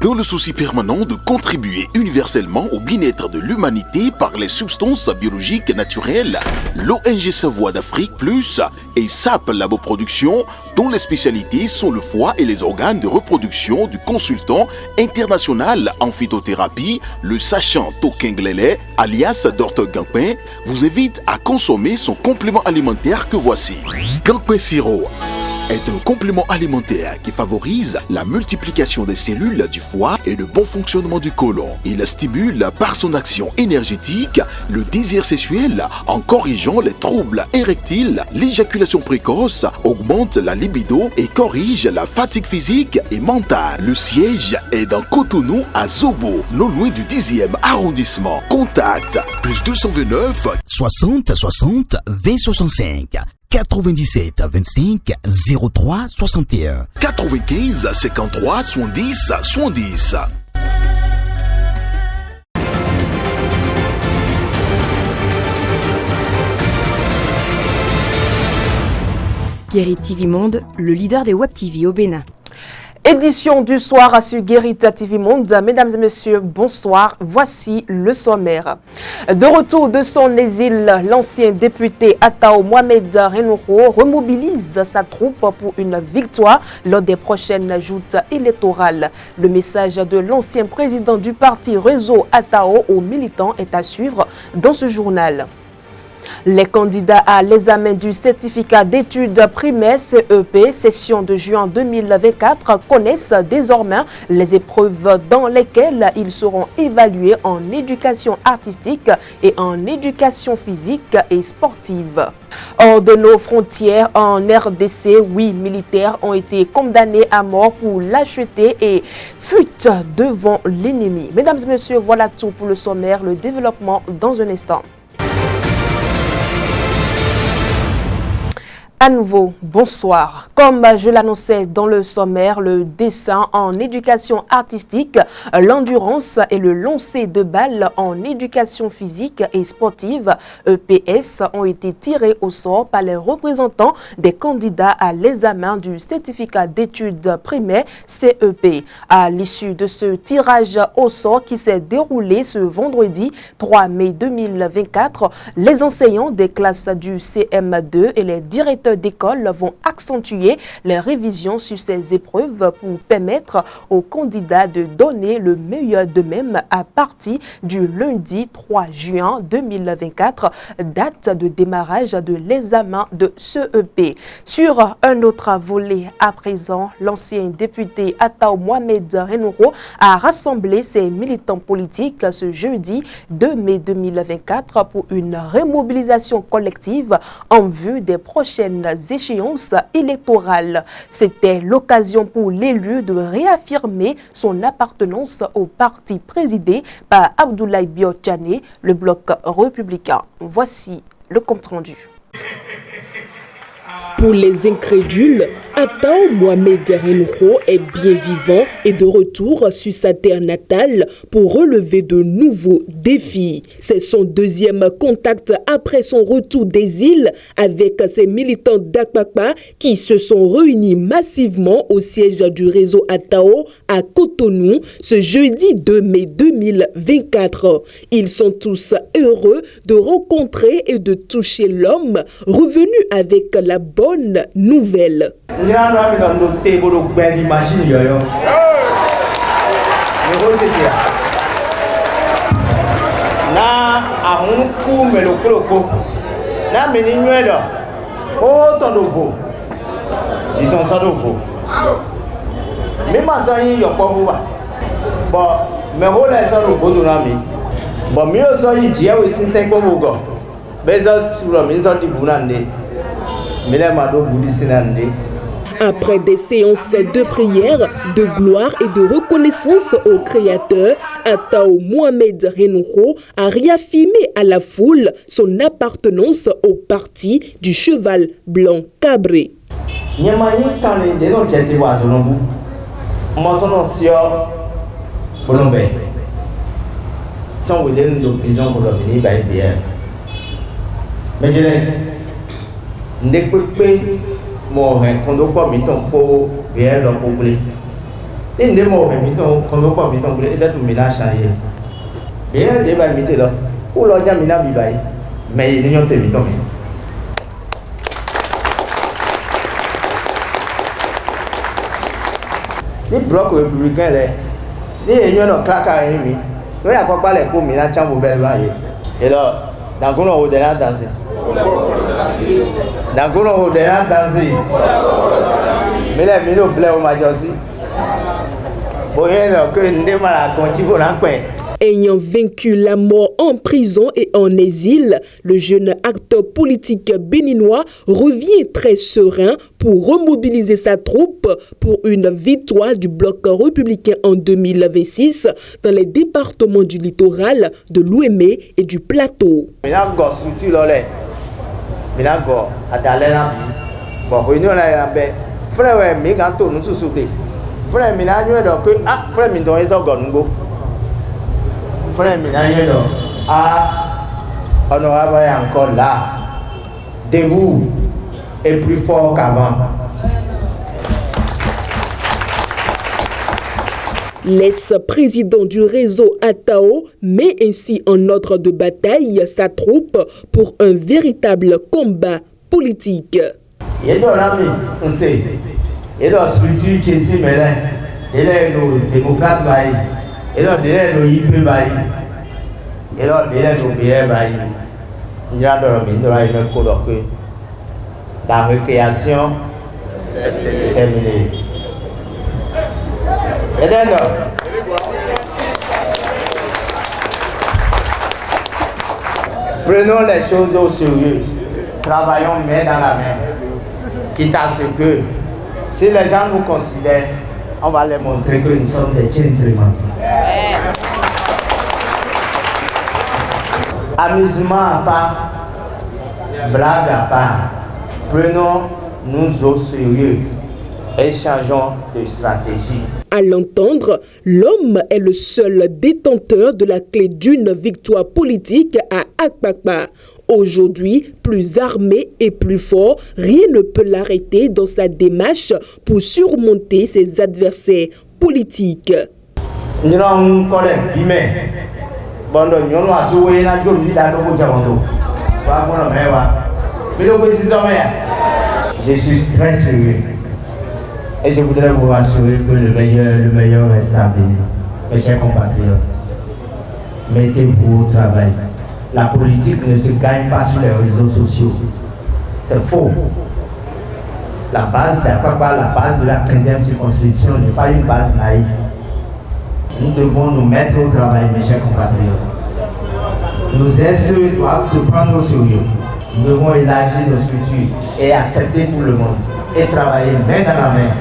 Dans le souci permanent de contribuer universellement au bien-être de l'humanité par les substances biologiques naturelles, l'ONG Savoie d'Afrique Plus et SAP Laboproduction, dont les spécialités sont le foie et les organes de reproduction du consultant international en phytothérapie, le sachant Tokenglele, alias Dr Gampin, vous invite à consommer son complément alimentaire que voici. Gampin Siro est un complément alimentaire qui favorise la multiplication des cellules du foie et le bon fonctionnement du côlon. Il stimule par son action énergétique le désir sexuel en corrigeant les troubles érectiles, l'éjaculation précoce, augmente la libido et corrige la fatigue physique et mentale. Le siège est dans Cotonou à Zobo, non loin du 10e arrondissement. Contact plus 229 60 60 20 65 97 25 03 61 95 53 70 70. Guérit TV Monde, le leader des Web TV au Bénin. Édition du soir sur Guérit TV Monde. Mesdames et messieurs, bonsoir. Voici le sommaire. De retour de son exil, l'ancien député Atao Mohamed Renouko remobilise sa troupe pour une victoire lors des prochaines joutes électorales. Le message de l'ancien président du parti Réseau Atao aux militants est à suivre dans ce journal. Les candidats à l'examen du certificat d'études primaires CEP, session de juin 2024, connaissent désormais les épreuves dans lesquelles ils seront évalués en éducation artistique et en éducation physique et sportive. Hors de nos frontières, en RDC, 8 militaires ont été condamnés à mort pour lâcheté et fuite devant l'ennemi. Mesdames et messieurs, voilà tout pour le sommaire, le développement dans un instant. À nouveau, bonsoir. Comme je l'annonçais dans le sommaire, le dessin en éducation artistique, l'endurance et le lancer de balles en éducation physique et sportive, EPS, ont été tirés au sort par les représentants des candidats à l'examen du certificat d'études primaires CEP. À l'issue de ce tirage au sort qui s'est déroulé ce vendredi 3 mai 2024, les enseignants des classes du CM2 et les directeurs d'école vont accentuer les révisions sur ces épreuves pour permettre aux candidats de donner le meilleur d'eux-mêmes à partir du lundi 3 juin 2024, date de démarrage de l'examen de CEP. Sur un autre volet à présent, l'ancien député Atao Mohamed Renouko a rassemblé ses militants politiques ce jeudi 2 mai 2024 pour une remobilisation collective en vue des prochaines échéances électorales. C'était l'occasion pour l'élu de réaffirmer son appartenance au parti présidé par Abdoulaye Biotchane, le bloc républicain. Voici le compte-rendu. Pour les incrédules, Atao Mohamed Renouko est bien vivant et de retour sur sa terre natale pour relever de nouveaux défis. C'est son deuxième contact après son retour d'exil avec ses militants d'Akpakpa qui se sont réunis massivement au siège du réseau Atao à Cotonou ce jeudi 2 mai 2024. Ils sont tous heureux de rencontrer et de toucher l'homme revenu avec la bonne nouvelle. Après des séances de prière, de gloire et de reconnaissance au Créateur, Atao Mohamed Renouko a réaffirmé à la foule son appartenance au parti du cheval blanc cabré. Il ne m'a pas mis dans comme pas mis dans le état de ménage changer. Bien des va mettre là. Ou là déjà mina bibaï. Mais il n'y a pas mis dans. Les blocs républicains là. Les unions ont claqué à ennemi. Nous n'avons pas les coups mina chambre belle et là dans qu'on a au-delà danser. Dans qu'on a au-delà danser. Mais là mais le blé au majorci. Ayant vaincu la mort en prison et en exil, le jeune acteur politique béninois revient très serein pour remobiliser sa troupe pour une victoire du bloc républicain en 2026 dans les départements du littoral, de l'Ouémé et du Plateau. Frère Minanyo donc frère Minton est sorgongo. Frère Minanyo honorable est encore là, debout et plus fort qu'avant. L'ex-président du réseau Atao met ainsi en ordre de bataille sa troupe pour un véritable combat politique. Il doit l'ami, on sait. Et la structure qui est ici, il est nos démocrates, il est nos IP, il est nos BR. Il y a une colloque. La récréation est terminée. Et prenons les choses au sérieux. Travaillons main dans la main. Quitte à ce que si les gens nous considèrent, on va leur montrer que nous sommes des gentlemen. Amusement à part, blague à part, prenons-nous au sérieux et changeons de stratégie. À l'entendre, l'homme est le seul détenteur de la clé d'une victoire politique à Akpakpa. Aujourd'hui, plus armé et plus fort, rien ne peut l'arrêter dans sa démarche pour surmonter ses adversaires politiques. Nous avons je suis très sérieux et je voudrais vous assurer que le meilleur reste à venir. Mes chers compatriotes, mettez-vous au travail. La politique ne se gagne pas sur les réseaux sociaux. C'est faux. La base d'Akpakpa, la base de la 13e circonscription n'est pas une base naïve. Nous devons nous mettre au travail, mes chers compatriotes. Nos esprits doivent se prendre au sérieux. Nous devons élargir nos structures et accepter tout le monde et travailler main dans la main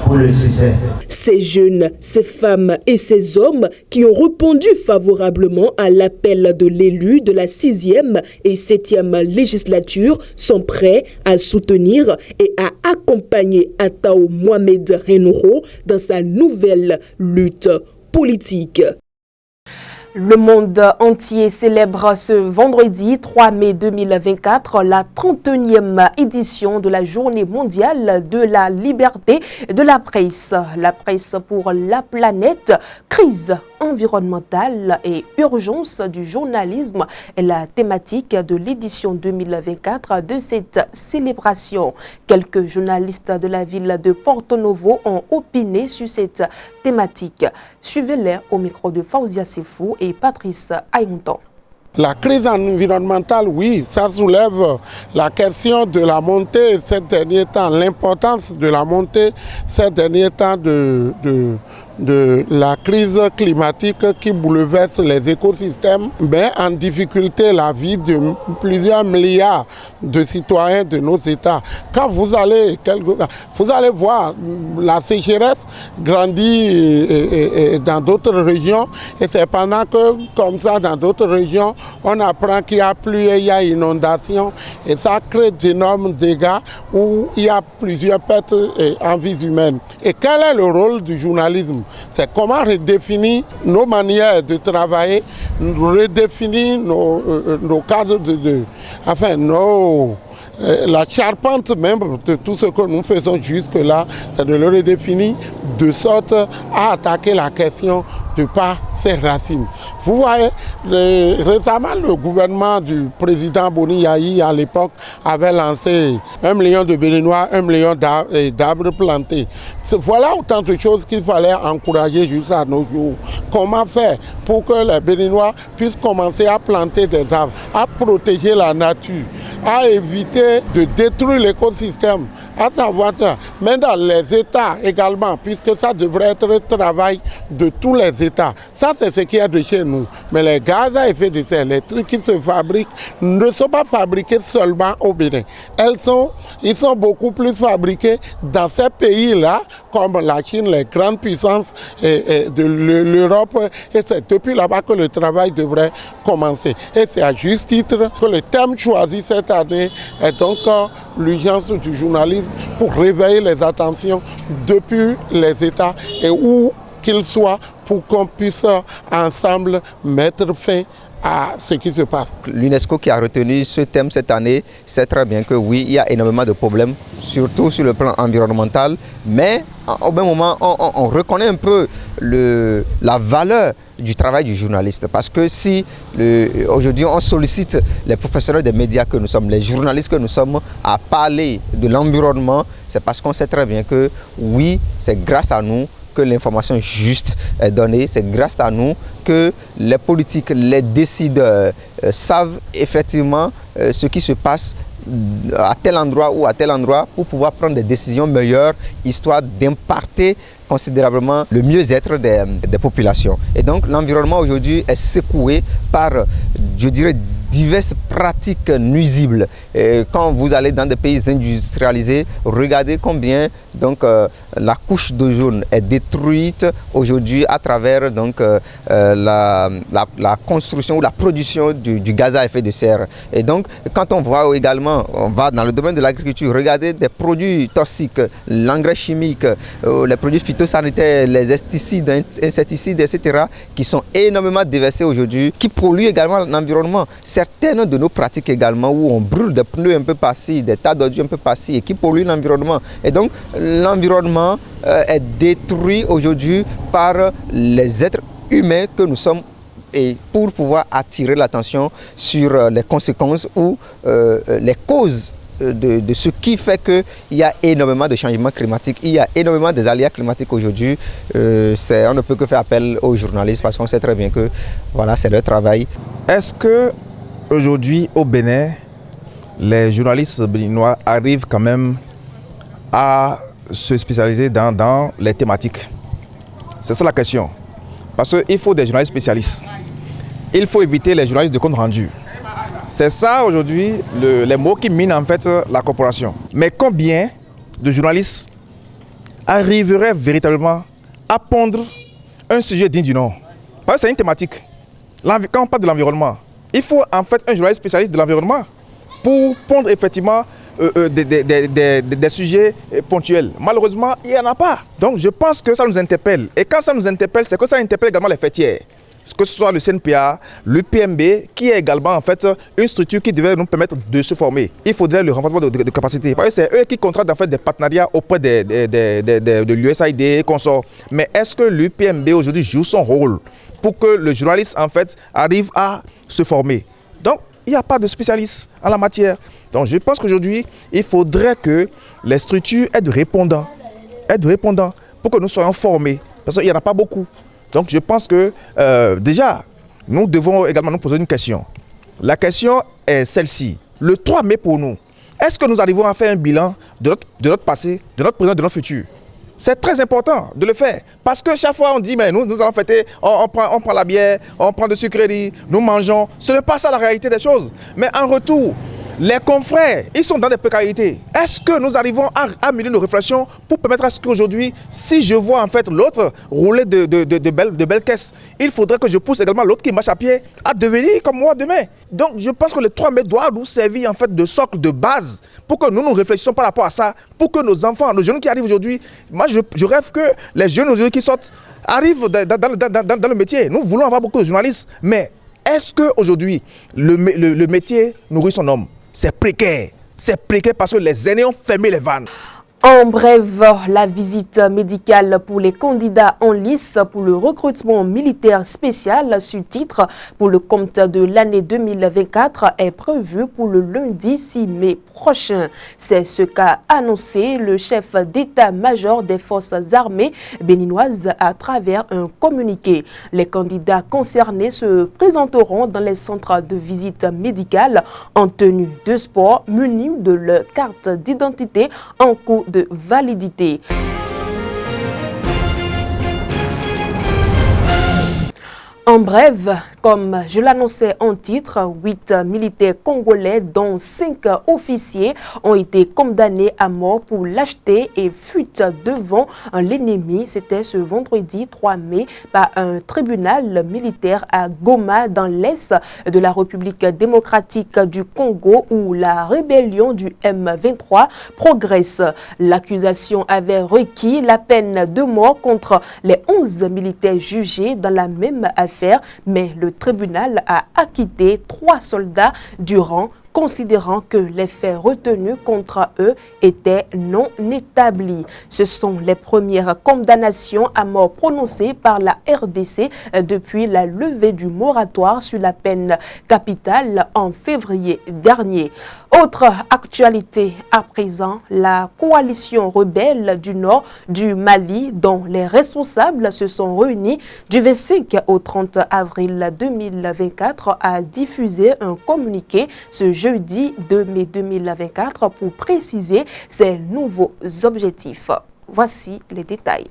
pour le succès. Ces jeunes, ces femmes et ces hommes qui ont répondu favorablement à l'appel de l'élu de la 6e et 7e législature sont prêts à soutenir et à accompagner Atao Mohamed Henro dans sa nouvelle lutte politique. Le monde entier célèbre ce vendredi 3 mai 2024 la 31e édition de la Journée mondiale de la liberté de la presse. La presse pour la planète, crise environnementale et urgence du journalisme est la thématique de l'édition 2024 de cette célébration. Quelques journalistes de la ville de Porto Novo ont opiné sur cette thématique. Suivez-les au micro de Fauzia Sefou et Patrice Ayontan. La crise environnementale, oui, ça soulève la question de la montée ces derniers temps, l'importance de la montée ces derniers temps de la crise climatique qui bouleverse les écosystèmes, mais en difficulté la vie de plusieurs milliards de citoyens de nos États. Quand vous allez voir la sécheresse grandir dans d'autres régions, et c'est pendant que, comme ça, dans d'autres régions, on apprend qu'il y a pluie et il y a inondation, et ça crée d'énormes dégâts où il y a plusieurs pertes en vies humaines. Et quel est le rôle du journalisme? C'est comment redéfinir nos manières de travailler, redéfinir nos cadres la charpente même de tout ce que nous faisons jusque-là, c'est de le redéfinir de sorte à attaquer la question de par ses racines. Vous voyez, récemment, le gouvernement du président Boni Yayi, à l'époque, avait lancé 1 million de Béninois, 1 million d'arbres plantés. Voilà autant de choses qu'il fallait encourager jusqu'à nos jours. Comment faire pour que les Béninois puissent commencer à planter des arbres, à protéger la nature, à éviter de détruire l'écosystème, à savoir, mais dans les États également, puisque ça devrait être le travail de tous les États. Ça, c'est ce qu'il y a de chez nous. Mais les gaz à effet de serre, les trucs qui se fabriquent, ne sont pas fabriqués seulement au Bénin. Ils sont beaucoup plus fabriqués dans ces pays-là, comme la Chine, les grandes puissances de l'Europe. Et c'est depuis là-bas que le travail devrait commencer. Et c'est à juste titre que le thème choisi cette année est donc l'urgence du journalisme pour réveiller les attentions depuis les États et où qu'ils soient pour qu'on puisse ensemble mettre fin à ce qui se passe. L'UNESCO qui a retenu ce thème cette année sait très bien que oui, il y a énormément de problèmes, surtout sur le plan environnemental, mais au même moment, on reconnaît un peu la valeur du travail du journaliste. Parce que si aujourd'hui on sollicite les professionnels des médias que nous sommes, les journalistes que nous sommes, à parler de l'environnement, c'est parce qu'on sait très bien que oui, c'est grâce à nous que l'information juste est donnée. C'est grâce à nous que les politiques, les décideurs savent effectivement ce qui se passe à tel endroit ou à tel endroit pour pouvoir prendre des décisions meilleures, histoire d'impacter considérablement le mieux-être des populations. Et donc l'environnement aujourd'hui est secoué par, je dirais, diverses pratiques nuisibles. Et quand vous allez dans des pays industrialisés, regardez combien donc, la couche d'ozone est détruite aujourd'hui à travers donc, la construction ou la production du gaz à effet de serre. Et donc quand on voit également, on va dans le domaine de l'agriculture, regardez des produits toxiques, l'engrais chimique, les produits phytosanitaires, les pesticides, insecticides, etc., qui sont énormément déversés aujourd'hui, qui polluent également l'environnement. Certaines de nos pratiques également où on brûle des pneus un peu par-ci, des tas d'ordures un peu par-ci et qui polluent l'environnement. Et donc l'environnement est détruit aujourd'hui par les êtres humains que nous sommes, et pour pouvoir attirer l'attention sur les conséquences ou les causes de ce qui fait qu'il y a énormément de changements climatiques, il y a énormément des aléas climatiques aujourd'hui. On ne peut que faire appel aux journalistes parce qu'on sait très bien que voilà, c'est leur travail. Est-ce que aujourd'hui au Bénin, les journalistes béninois arrivent quand même à se spécialiser dans les thématiques? C'est ça la question. Parce qu'il faut des journalistes spécialistes. Il faut éviter les journalistes de compte rendu. C'est ça aujourd'hui les mots qui minent en fait la corporation. Mais combien de journalistes arriveraient véritablement à pondre un sujet digne du nom? Parce que c'est une thématique. Quand on parle de l'environnement, il faut en fait un journaliste spécialiste de l'environnement pour pondre effectivement des sujets ponctuels. Malheureusement, il n'y en a pas. Donc je pense que ça nous interpelle. Et quand ça nous interpelle, c'est que ça interpelle également les fêtières. Que ce soit le CNPA, le PMB, qui est également en fait une structure qui devrait nous permettre de se former. Il faudrait le renforcement de capacité. Parce que c'est eux qui contractent en fait des partenariats auprès de l'USAID et consorts. Mais est-ce que le PMB aujourd'hui joue son rôle pour que le journaliste en fait arrive à se former? Donc il n'y a pas de spécialistes en la matière. Donc je pense qu'aujourd'hui, il faudrait que les structures aient de répondants pour que nous soyons formés. Parce qu'il n'y en a pas beaucoup. Donc je pense que déjà, nous devons également nous poser une question. La question est celle-ci. Le 3 mai pour nous, est-ce que nous arrivons à faire un bilan de notre passé, de notre présent, de notre futur? C'est très important de le faire. Parce que chaque fois on dit, mais nous allons fêter, on prend la bière, on prend de sucreries, nous mangeons. Ce n'est pas ça la réalité des choses. Mais en retour, les confrères, ils sont dans des précarités. Est-ce que nous arrivons à mener nos réflexions pour permettre à ce qu'aujourd'hui, si je vois en fait l'autre rouler de belles caisses, il faudrait que je pousse également l'autre qui marche à pied à devenir comme moi demain. Donc je pense que le 3 mai doit nous servir en fait de socle de base pour que nous réfléchissions par rapport à ça, pour que nos enfants, nos jeunes qui arrivent aujourd'hui, moi je rêve que les jeunes aujourd'hui qui sortent arrivent dans le métier. Nous voulons avoir beaucoup de journalistes, mais est-ce qu'aujourd'hui le métier nourrit son homme? C'est précaire. c'est précaire parce que les aînés ont fermé les vannes. En bref, la visite médicale pour les candidats en lice pour le recrutement militaire spécial sous-titre pour le compte de l'année 2024 est prévue pour le lundi 6 mai prochain. C'est ce qu'a annoncé le chef d'état-major des forces armées béninoises à travers un communiqué. Les candidats concernés se présenteront dans les centres de visite médicale en tenue de sport munis de leur carte d'identité en cours de validité. En bref, comme je l'annonçais en titre, 8 militaires congolais dont 5 officiers ont été condamnés à mort pour lâcheté et fuite devant l'ennemi. C'était ce vendredi 3 mai par un tribunal militaire à Goma dans l'est de la République démocratique du Congo où la rébellion du M23 progresse. L'accusation avait requis la peine de mort contre les 11 militaires jugés dans la même affaire, mais le tribunal a acquitté 3 soldats du rang, considérant que les faits retenus contre eux étaient non établis. Ce sont les premières condamnations à mort prononcées par la RDC depuis la levée du moratoire sur la peine capitale en février dernier. Autre actualité à présent, la coalition rebelle du nord du Mali, dont les responsables se sont réunis du 25 au 30 avril 2024, a diffusé un communiqué ce jeudi 2 mai 2024 pour préciser ses nouveaux objectifs. Voici les détails.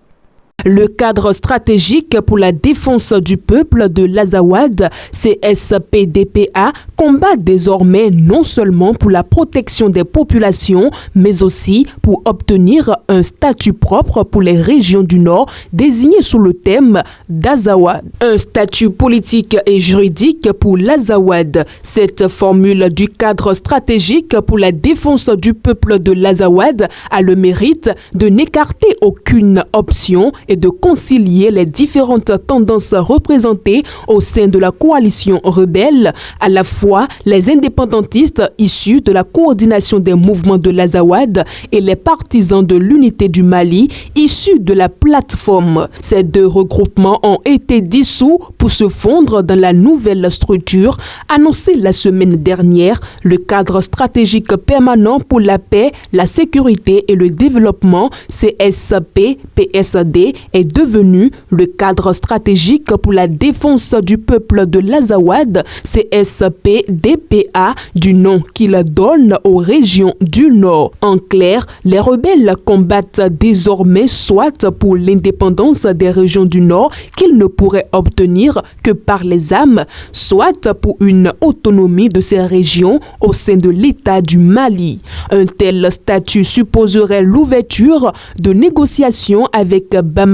Le cadre stratégique pour la défense du peuple de l'Azawad, CSPDPA, combat désormais non seulement pour la protection des populations, mais aussi pour obtenir un statut propre pour les régions du Nord désignées sous le thème d'Azawad. Un statut politique et juridique pour l'Azawad. Cette formule du cadre stratégique pour la défense du peuple de l'Azawad a le mérite de n'écarter aucune option et de concilier les différentes tendances représentées au sein de la coalition rebelle, à la fois les indépendantistes issus de la coordination des mouvements de l'Azawad et les partisans de l'unité du Mali issus de la plateforme. Ces 2 regroupements ont été dissous pour se fondre dans la nouvelle structure annoncée la semaine dernière, le cadre stratégique permanent pour la paix, la sécurité et le développement, CSP-PSD, est devenu le cadre stratégique pour la défense du peuple de l'Azawad, CSP-DPA, du nom qu'il donne aux régions du Nord. En clair, les rebelles combattent désormais soit pour l'indépendance des régions du Nord qu'ils ne pourraient obtenir que par les armes, soit pour une autonomie de ces régions au sein de l'État du Mali. Un tel statut supposerait l'ouverture de négociations avec Bamako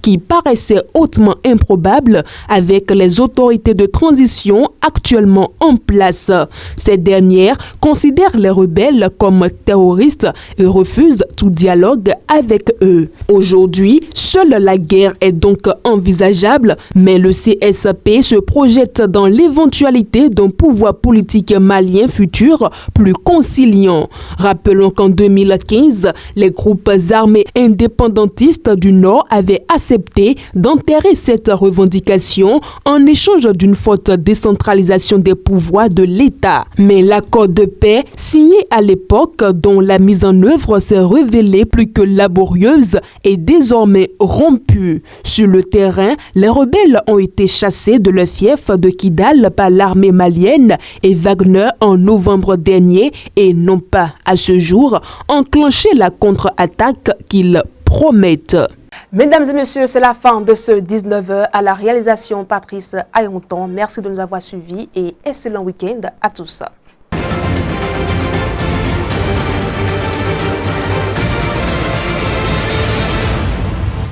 qui paraissait hautement improbable avec les autorités de transition actuellement en place. Ces dernières considèrent les rebelles comme terroristes et refusent tout dialogue avec eux. Aujourd'hui, seule la guerre est donc envisageable, mais le CSP se projette dans l'éventualité d'un pouvoir politique malien futur plus conciliant. Rappelons qu'en 2015, les groupes armés indépendantistes du Nord avaient accepté d'enterrer cette revendication en échange d'une forte décentralisation des pouvoirs de l'État. Mais l'accord de paix signé à l'époque, dont la mise en œuvre s'est révélée plus que laborieuse, est désormais rompu. Sur le terrain, les rebelles ont été chassés de leur fief de Kidal par l'armée malienne et Wagner en novembre dernier et n'ont pas, à ce jour, enclenché la contre-attaque qu'ils promettent. Mesdames et messieurs, c'est la fin de ce 19h à la réalisation Patrice Ayonton. Merci de nous avoir suivis et excellent week-end à tous.